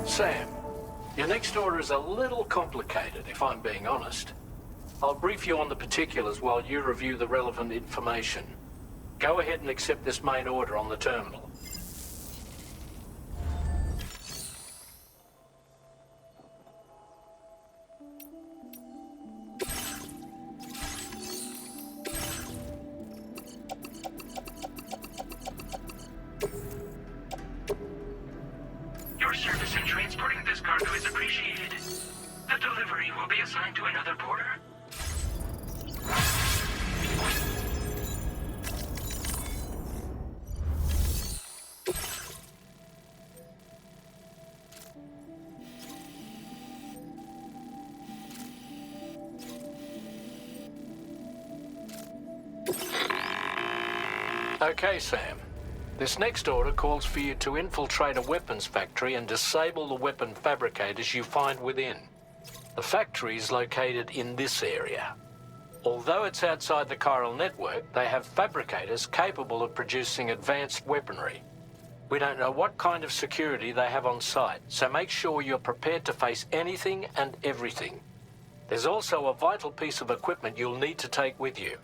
Sam, your next order is a little complicated, if I'm being honest. I'll brief you on the particulars while you review the relevant information. Go ahead and accept this main order on the terminal. Your service in transporting this cargo is appreciated. The delivery will be assigned to another porter. Okay, Sam. This next order calls for you to infiltrate a weapons factory and disable the weapon fabricators you find within. The factory is located in this area. Although it's outside the chiral network, they have fabricators capable of producing advanced weaponry. We don't know what kind of security they have on site, so make sure you're prepared to face anything and everything. There's also a vital piece of equipment you'll need to take with you.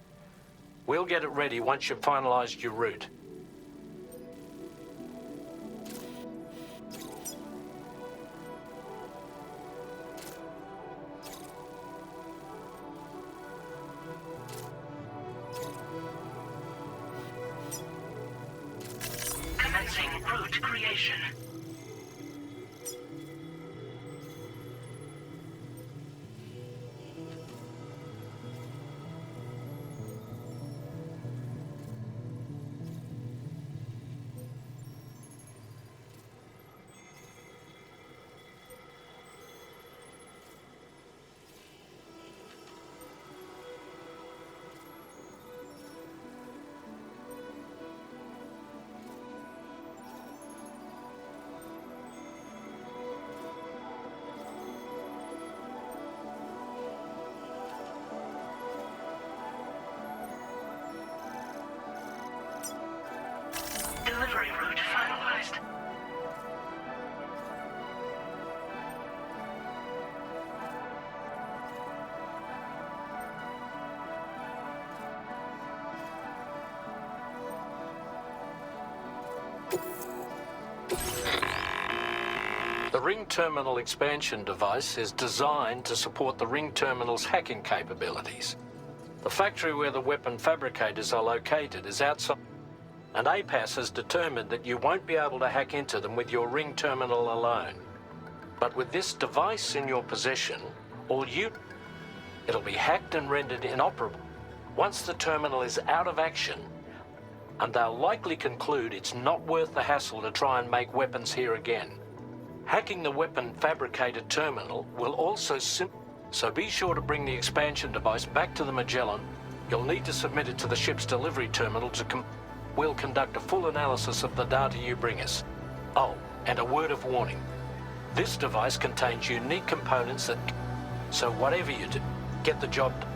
We'll get it ready once you've finalized your route. Commencing route creation. Delivery route finalized. The Ring Terminal expansion device is designed to support the Ring Terminal's hacking capabilities. The factory where the weapon fabricators are located is outside, and APAS has determined that you won't be able to hack into them with your Ring Terminal alone. But with this device in your possession, it'll be hacked and rendered inoperable once the terminal is out of action, and they'll likely conclude it's not worth the hassle to try and make weapons here again. Hacking the weapon fabricator terminal will also so be sure to bring the expansion device back to the Magellan. You'll need to submit it to the ship's delivery terminal We'll conduct a full analysis of the data you bring us. Oh, and a word of warning. This device contains unique components so whatever you do, get the job done.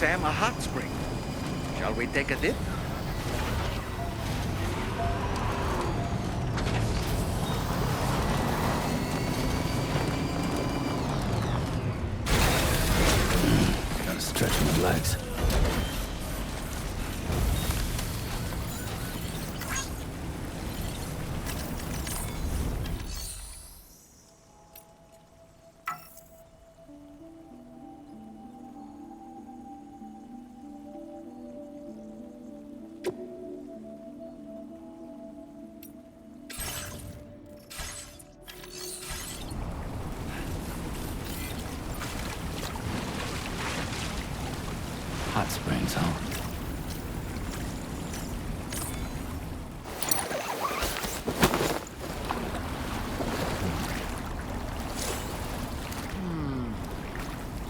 Sam a hot spring. Shall we take a dip? Gotta stretch my legs. Hot springs, huh?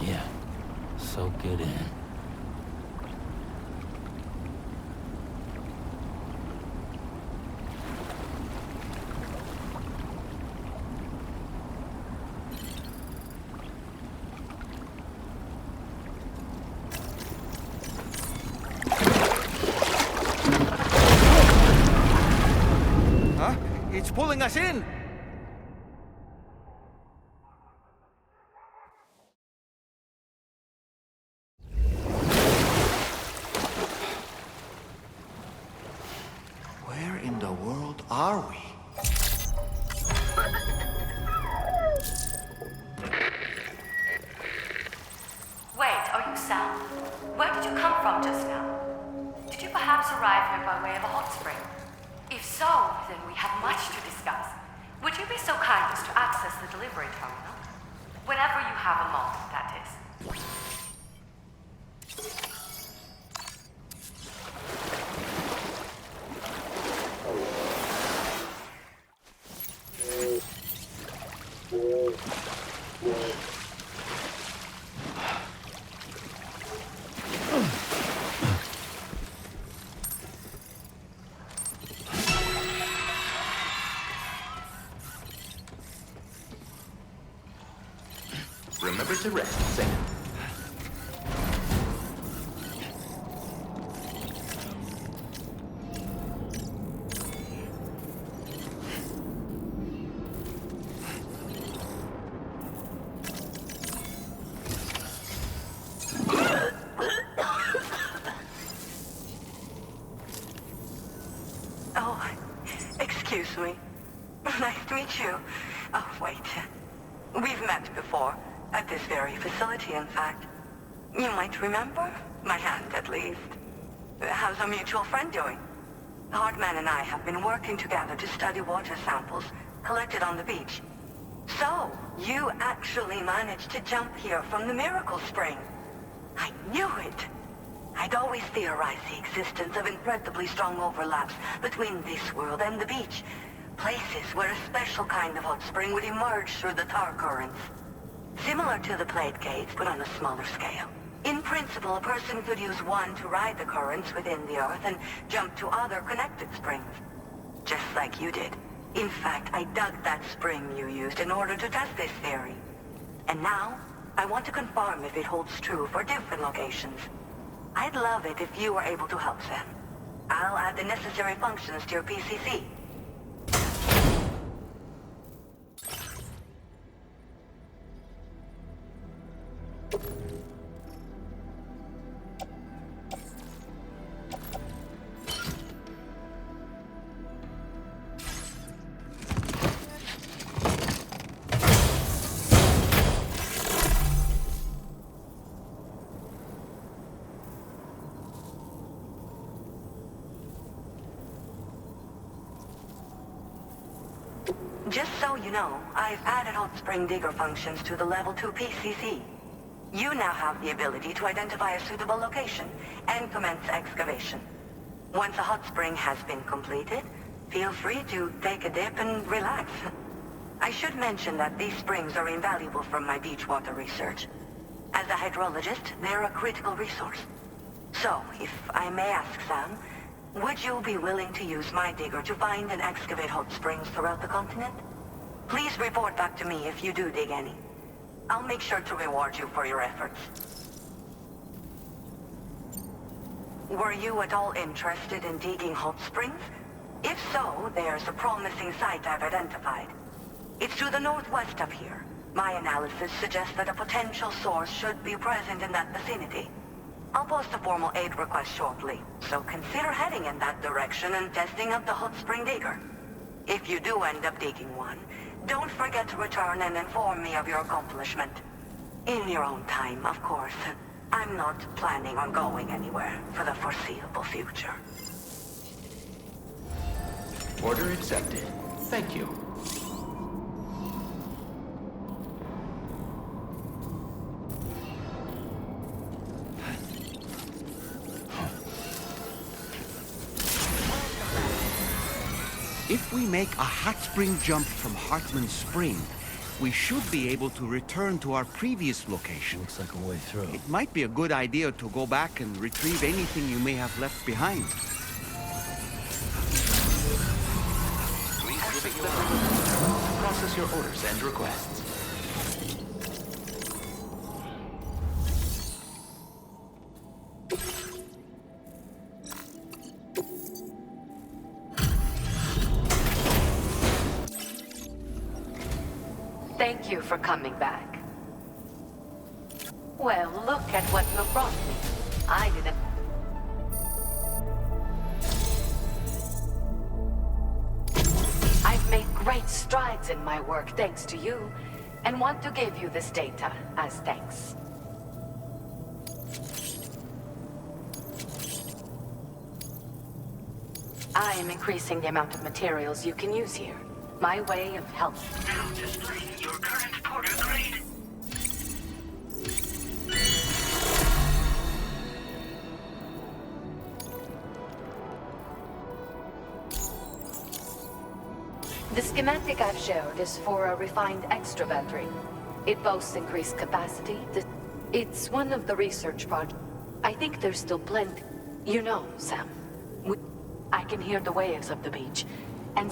Yeah, soak it in. Huh? It's pulling us in! Where in the world are we? Wait, are you Sam? Where did you come from just now? Did you perhaps arrive here by way of a hot spring? If so, then we have much to discuss. Would you be so kind as to access the delivery terminal? Whenever you have a moment, that is. Remember to rest, Sam. Oh, excuse me. Nice to meet you. Oh, wait. We've met before. At this very facility, in fact. You might remember? My hand, at least. How's our mutual friend doing? Hartman and I have been working together to study water samples collected on the beach. So, you actually managed to jump here from the Miracle Spring. I knew it! I'd always theorized the existence of incredibly strong overlaps between this world and the beach. Places where a special kind of hot spring would emerge through the tar currents. Similar to the plate gates, but on a smaller scale. In principle, a person could use one to ride the currents within the Earth and jump to other connected springs. Just like you did. In fact, I dug that spring you used in order to test this theory. And now, I want to confirm if it holds true for different locations. I'd love it if you were able to help, Sam. I'll add the necessary functions to your PCC. Just so you know, I've added hot spring digger functions to the level 2 PCC. You now have the ability to identify a suitable location and commence excavation. Once a hot spring has been completed, feel free to take a dip and relax. I should mention that these springs are invaluable from my beach water research. As a hydrologist, they're a critical resource. So, if I may ask, Sam, would you be willing to use my digger to find and excavate hot springs throughout the continent? Please report back to me if you do dig any. I'll make sure to reward you for your efforts. Were you at all interested in digging hot springs? If so, there's a promising site I've identified. It's to the northwest of here. My analysis suggests that a potential source should be present in that vicinity. I'll post a formal aid request shortly, so consider heading in that direction and testing out the hot spring digger. If you do end up digging one, don't forget to return and inform me of your accomplishment. In your own time, of course. I'm not planning on going anywhere for the foreseeable future. Order accepted. Thank you. If we make a hot spring jump from Hartman Spring, we should be able to return to our previous location. Looks like a way through. It might be a good idea to go back and retrieve anything you may have left behind. Process your orders and requests. Thank you for coming back. Well, look at what you brought me. I didn't... I've made great strides in my work thanks to you, and want to give you this data as thanks. I am increasing the amount of materials you can use here. My way of helping. Now displaying your current porter grade. The schematic I've showed is for a refined extra battery. It boasts increased capacity. It's one of the research projects. I think there's still plenty. You know, Sam, I can hear the waves of the beach, and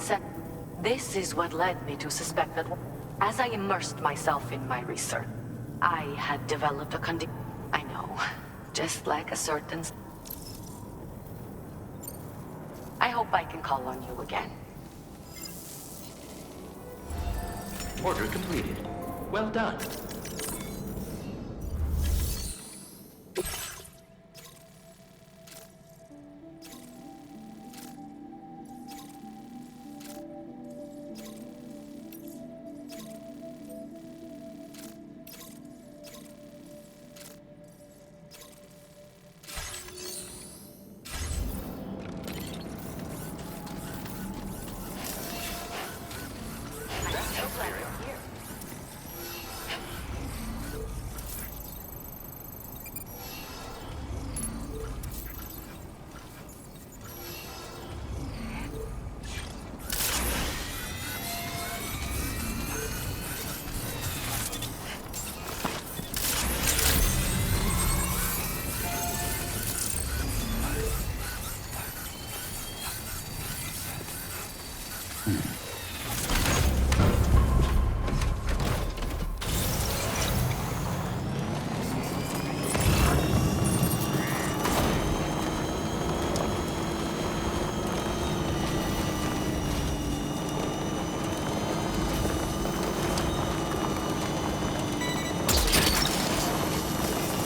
this is what led me to suspect that as I immersed myself in my research, I had developed a condition. I know, just like a certain... I hope I can call on you again. Order completed. Well done.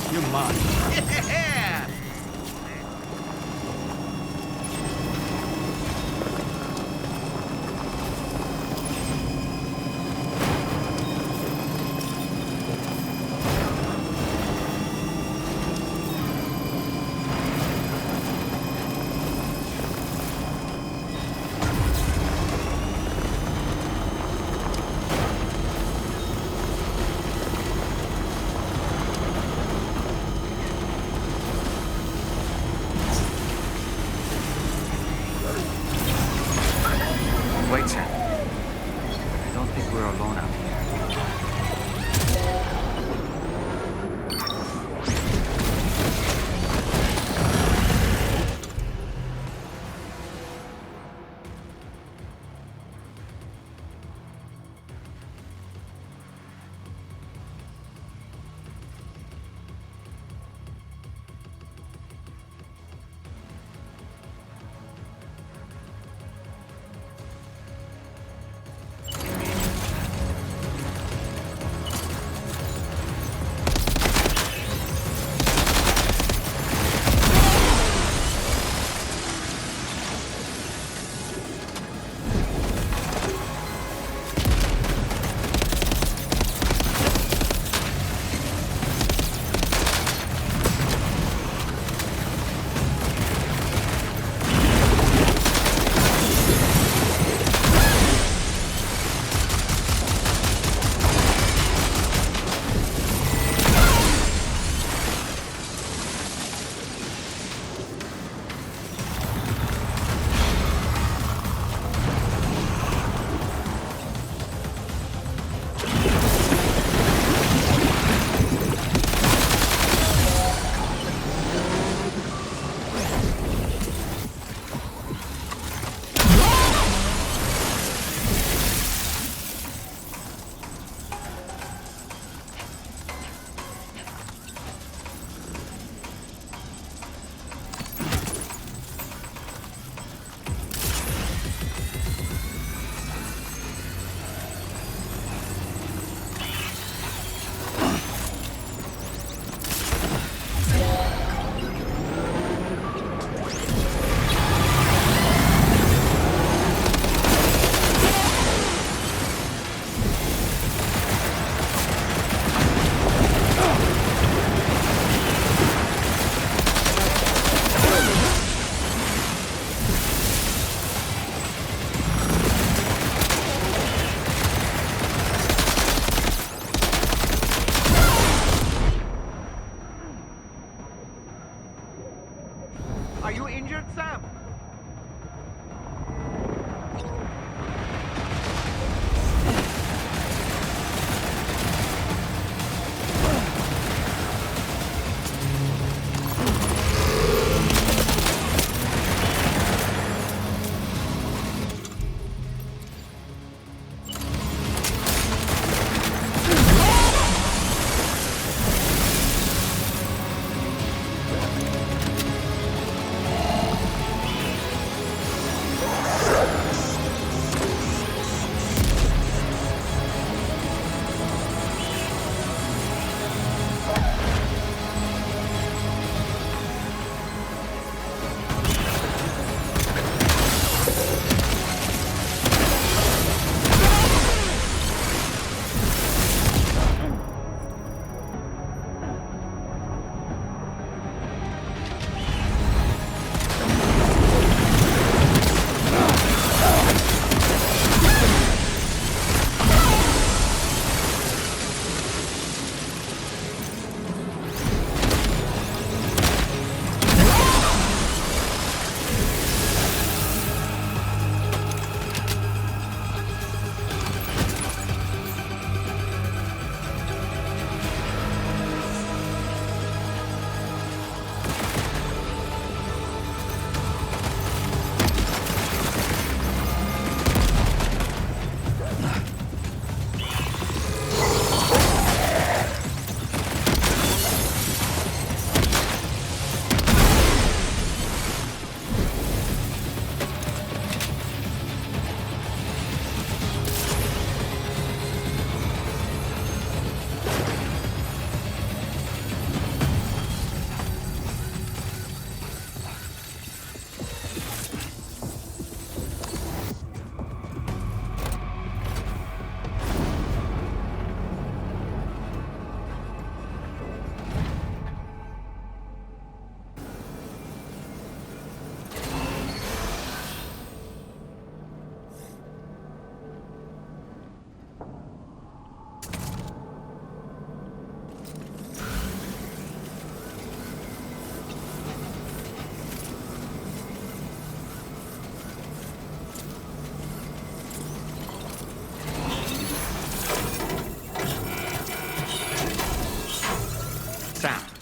You're mine. Yeah! Wait, Sam. I don't think we're alone out here.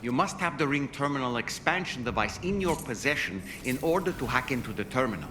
You must have the ring terminal expansion device in your possession in order to hack into the terminal.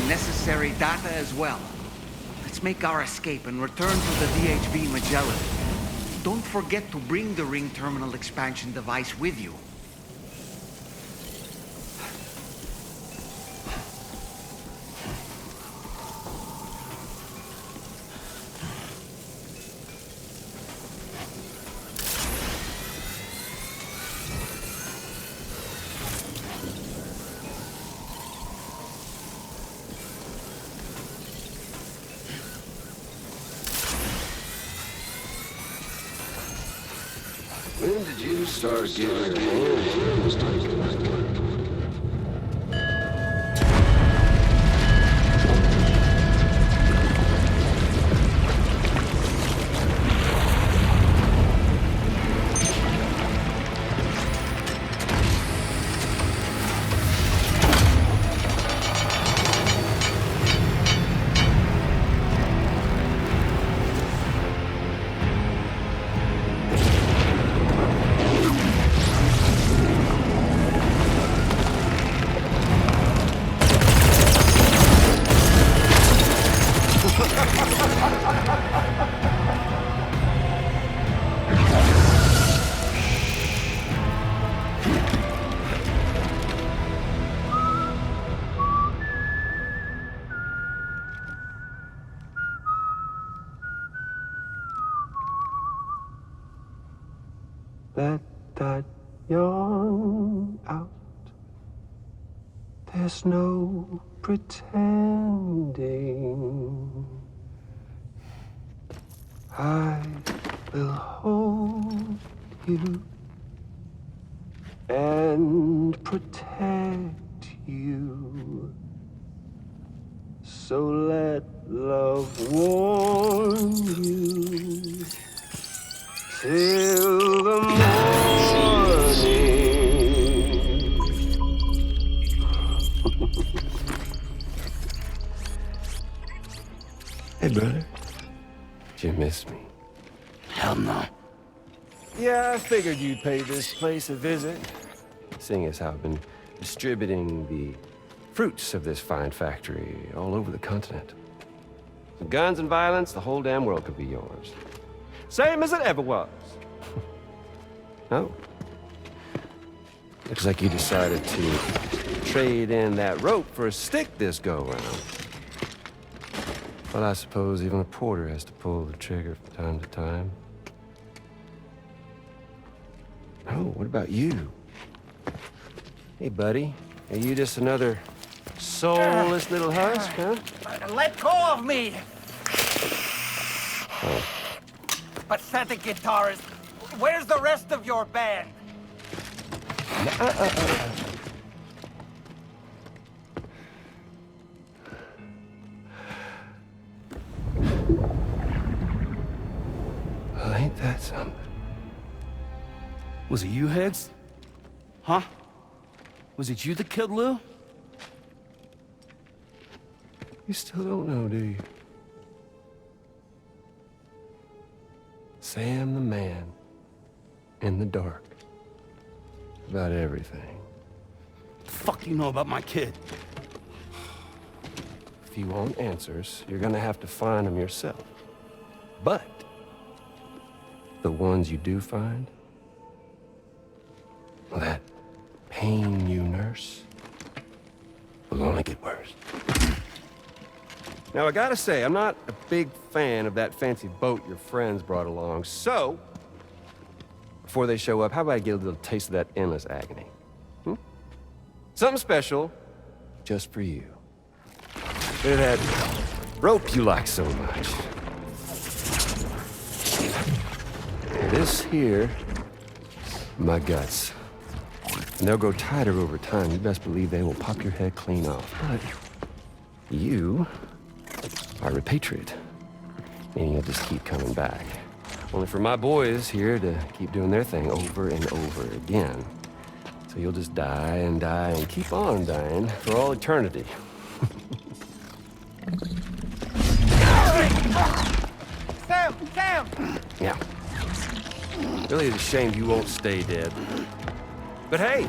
necessary data as well. Let's make our escape and return to the DHB Magellan. Don't forget to bring the ring terminal expansion device with you. When did you start getting your hands on Let that yawn out. There's no pretending. I will hold you and protect you. So let love warm you till the morning. Hey, brother. Did you miss me? Hell no. Yeah, I figured you'd pay this place a visit, seeing as how I've been distributing the fruits of this fine factory all over the continent. With guns and violence, the whole damn world could be yours. Same as it ever was. Oh. Looks like you decided to trade in that rope for a stick this go-round. Well, I suppose even a porter has to pull the trigger from time to time. Oh, what about you? Hey, buddy. Are you just another soulless little husk, huh? Let go of me! Oh. Pathetic guitarist. Where's the rest of your band? Well, ain't that something? Was it you, Higgs? Huh? Was it you that killed Lou? You still don't know, do you? Sam the man in the dark about everything. The fuck do you know about my kid? If you want answers, you're gonna have to find them yourself. But the ones you do find, well, that pain you nurse will only get worse. Now, I gotta say, I'm not a big fan of that fancy boat your friends brought along, so before they show up, how about I get a little taste of that endless agony? Something special just for you. Bit of that rope you like so much. This here, my guts. And they'll grow tighter over time. You best believe they will pop your head clean off. But you are a patriot, meaning you'll just keep coming back. Only for my boys here to keep doing their thing over and over again. So you'll just die and die and keep on dying for all eternity. Sam! Sam! Yeah. Really is a shame you won't stay dead. But hey,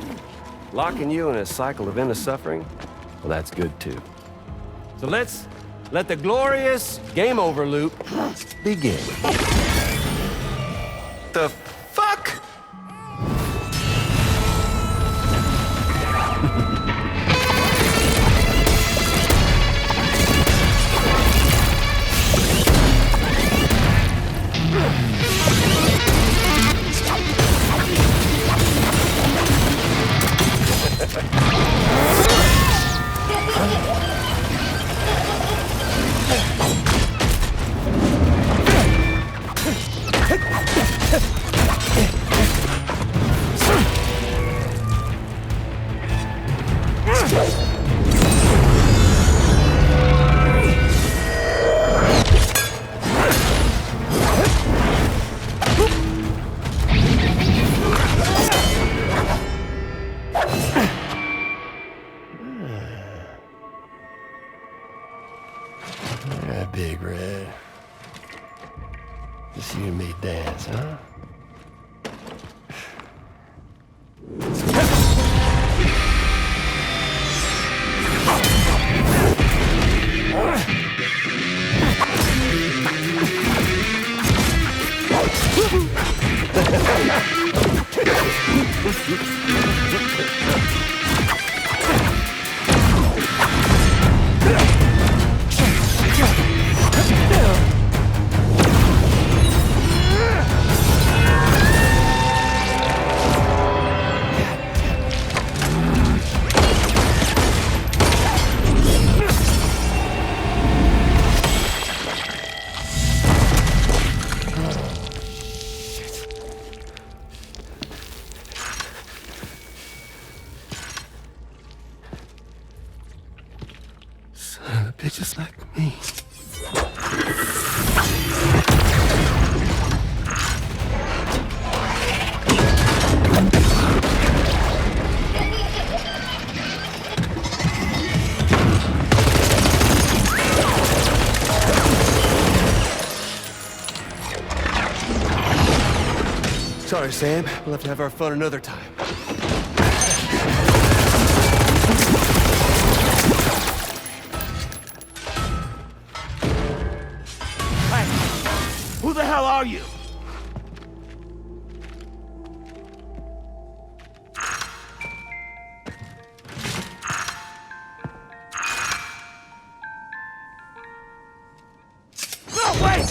locking you in a cycle of endless suffering, well, that's good too. So let's let the glorious game over loop begin. The fuck? Yeah, Big Red. Just you and me dance, huh? Son of a bitch just like me. Sorry, Sam. We'll have to have our fun another time. Hey, who the hell are you? No, wait!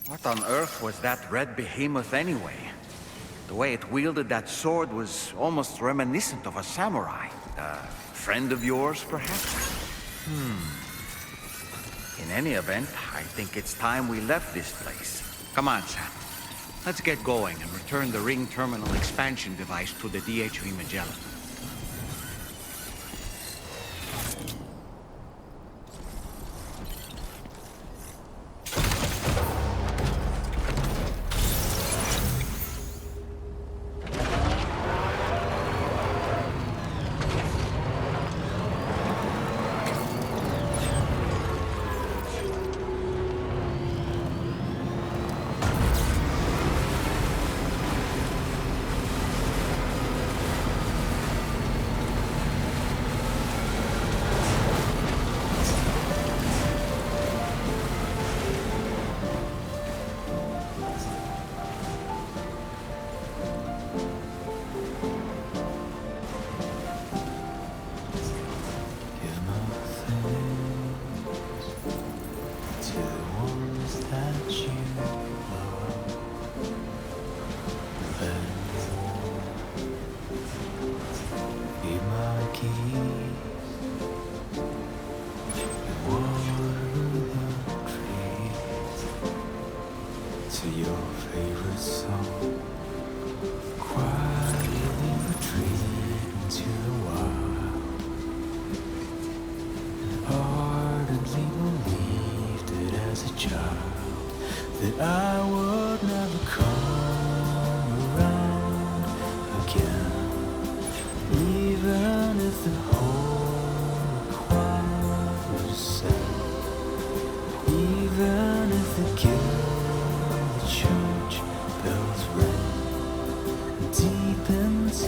What on earth was that red behemoth anyway? The way it wielded that sword was almost reminiscent of a samurai. A friend of yours, perhaps? In any event, I think it's time we left this place. Come on, Sam. Let's get going and return the ring terminal expansion device to the DHV Magellan.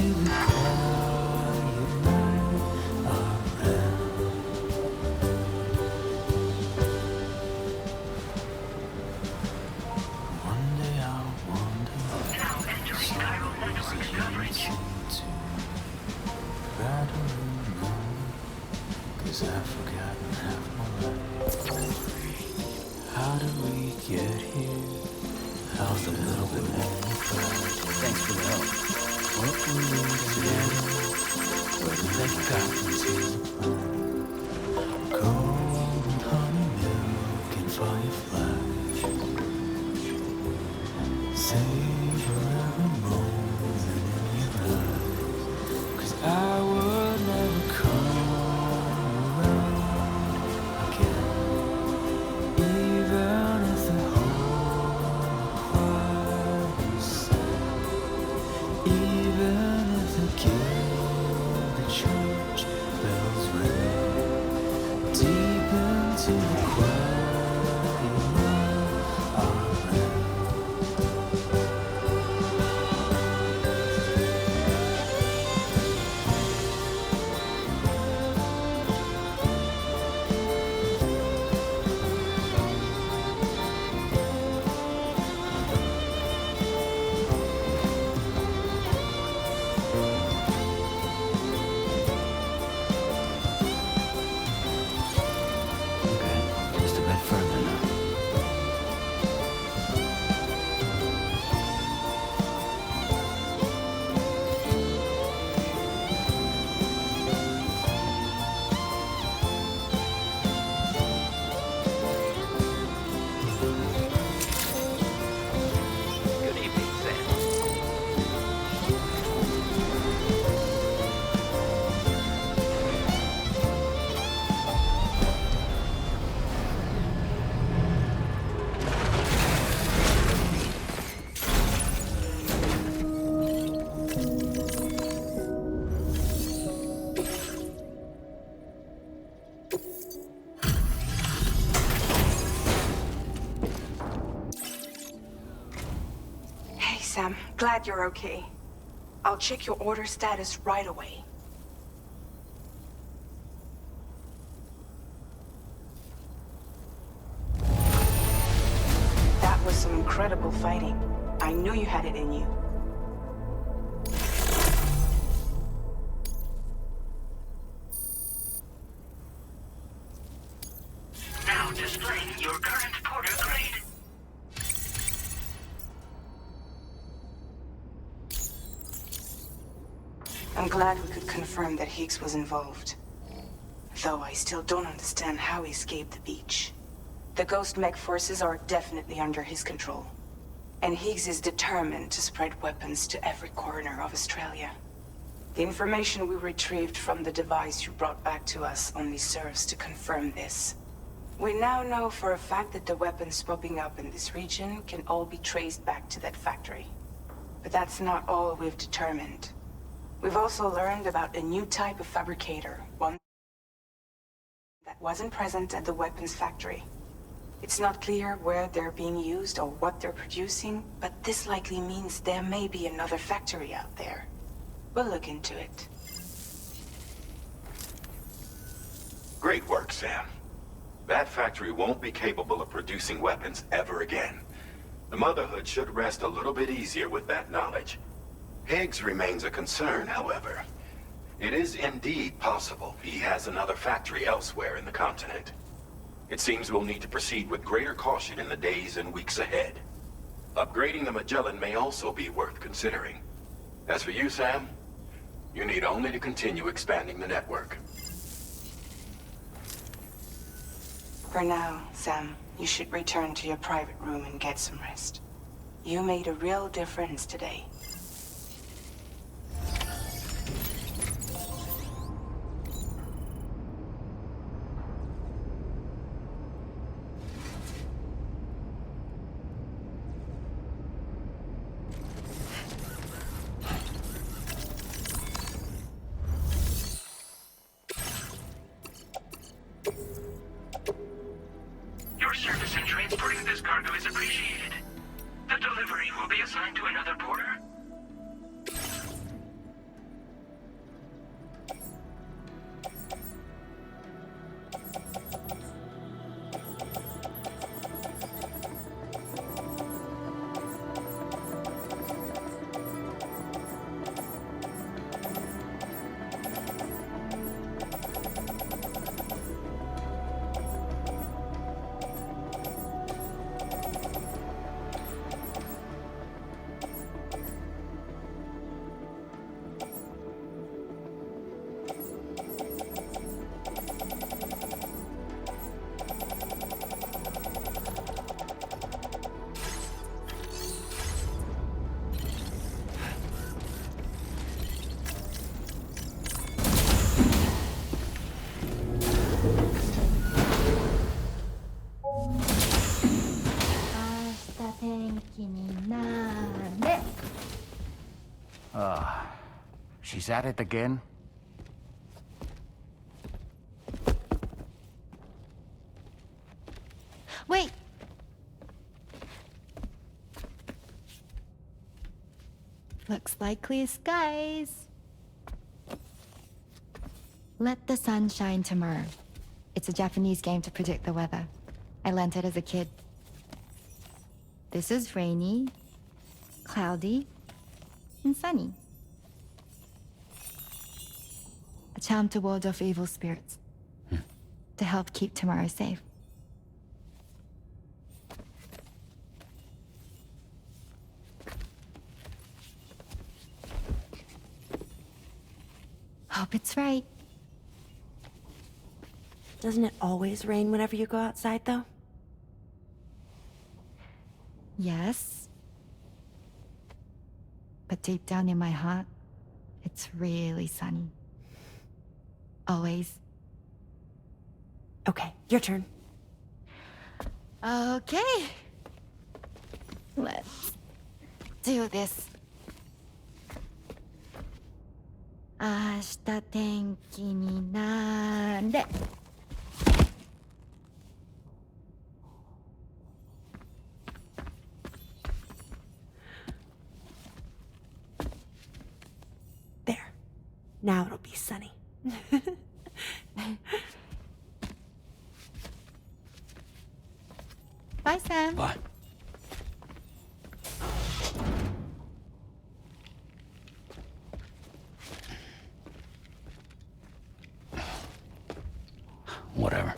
the quiet night around. One day I'll wander Now entering Chiral network coverage. to rattle along, 'cause I've forgotten half my life. How did we get here? How's the little bit more pride? Thanks for the help. What we need to do? Where did they got into the plan? Gold and honey milk and fireflies. Savor every moment in your life. 'Cause I would never come around again. Even if the whole choir was sad. Even if the gilded church bells ring. Deep into the quiet night around. Okay, just a bit further now. Good evening, Sam. Hey, Sam. Glad you're okay. I'll check your order status right away. That was some incredible fighting. I knew you had it in you. Now displaying your current porter grade. I'm glad we could confirm that Higgs was involved. Though I still don't understand how he escaped the beach. The Ghost Mech forces are definitely under his control. And Higgs is determined to spread weapons to every corner of Australia. The information we retrieved from the device you brought back to us only serves to confirm this. We now know for a fact that the weapons popping up in this region can all be traced back to that factory. But that's not all we've determined. We've also learned about a new type of fabricator, one that wasn't present at the weapons factory. It's not clear where they're being used or what they're producing, but this likely means there may be another factory out there. We'll look into it. Great work, Sam. That factory won't be capable of producing weapons ever again. The Motherhood should rest a little bit easier with that knowledge. Higgs remains a concern, however. It is indeed possible he has another factory elsewhere in the continent. It seems we'll need to proceed with greater caution in the days and weeks ahead. Upgrading the Magellan may also be worth considering. As for you, Sam, you need only to continue expanding the network. For now, Sam, you should return to your private room and get some rest. You made a real difference today. Your service in transporting this cargo is appreciated. The delivery will be assigned to another porter. She's at it again? Wait! Looks like clear skies. Let the sun shine tomorrow. It's a Japanese game to predict the weather. I learned it as a kid. This is rainy, cloudy, and sunny. A charm to ward off evil spirits. To help keep tomorrow safe. Hope it's right. Doesn't it always rain whenever you go outside, though? Yes. But deep down in my heart, it's really sunny. Always. Okay, your turn. Okay. Let's do this. 明日天気になれ。There. Now it'll be sunny. Bye, Sam. Bye. Whatever.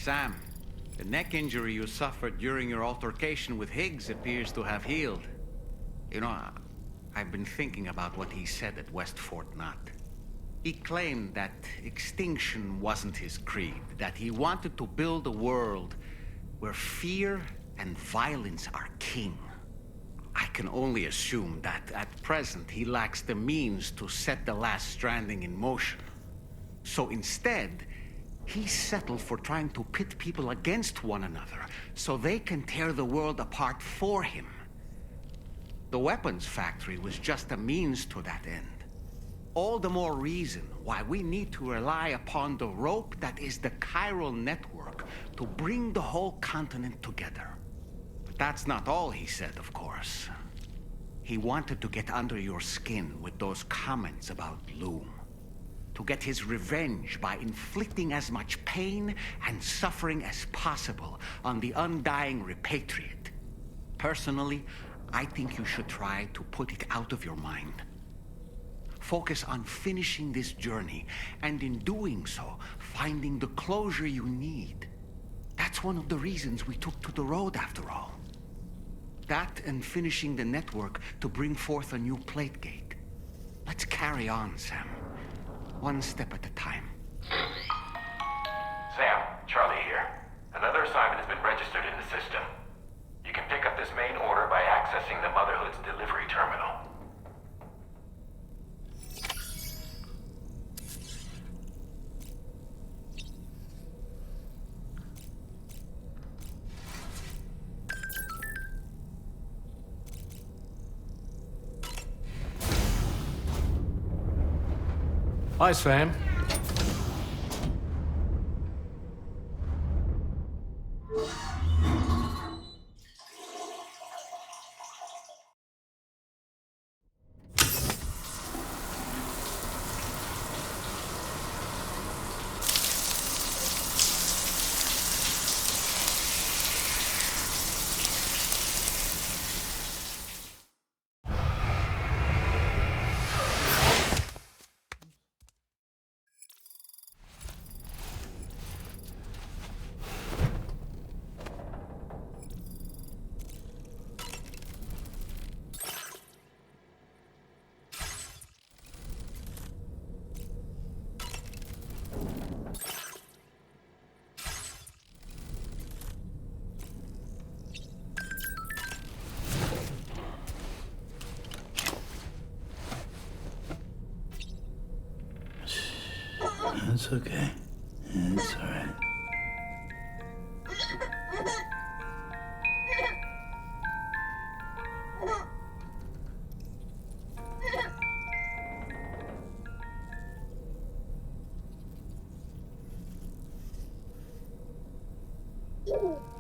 Sam, the neck injury you suffered during your altercation with Higgs appears to have healed. You know, I've been thinking about what he said at West Fort Knot. He claimed that extinction wasn't his creed, that he wanted to build a world where fear and violence are king. I can only assume that at present he lacks the means to set the last stranding in motion. So instead, he settled for trying to pit people against one another so they can tear the world apart for him. The weapons factory was just a means to that end. All the more reason why we need to rely upon the rope that is the chiral network to bring the whole continent together. But that's not all he said, of course. He wanted to get under your skin with those comments about Loom. To get his revenge by inflicting as much pain and suffering as possible on the undying repatriate. Personally, I think you should try to put it out of your mind. Focus on finishing this journey, and in doing so, finding the closure you need. That's one of the reasons we took to the road, after all. That and finishing the network to bring forth a new plate gate. Let's carry on, Sam. One step at a time. Sam, Charlie here. Another assignment has been registered in the system. You can pick up this main order by accessing the Motherhood's delivery terminal. Hi, Sam. It's okay. It's alright. Ooh.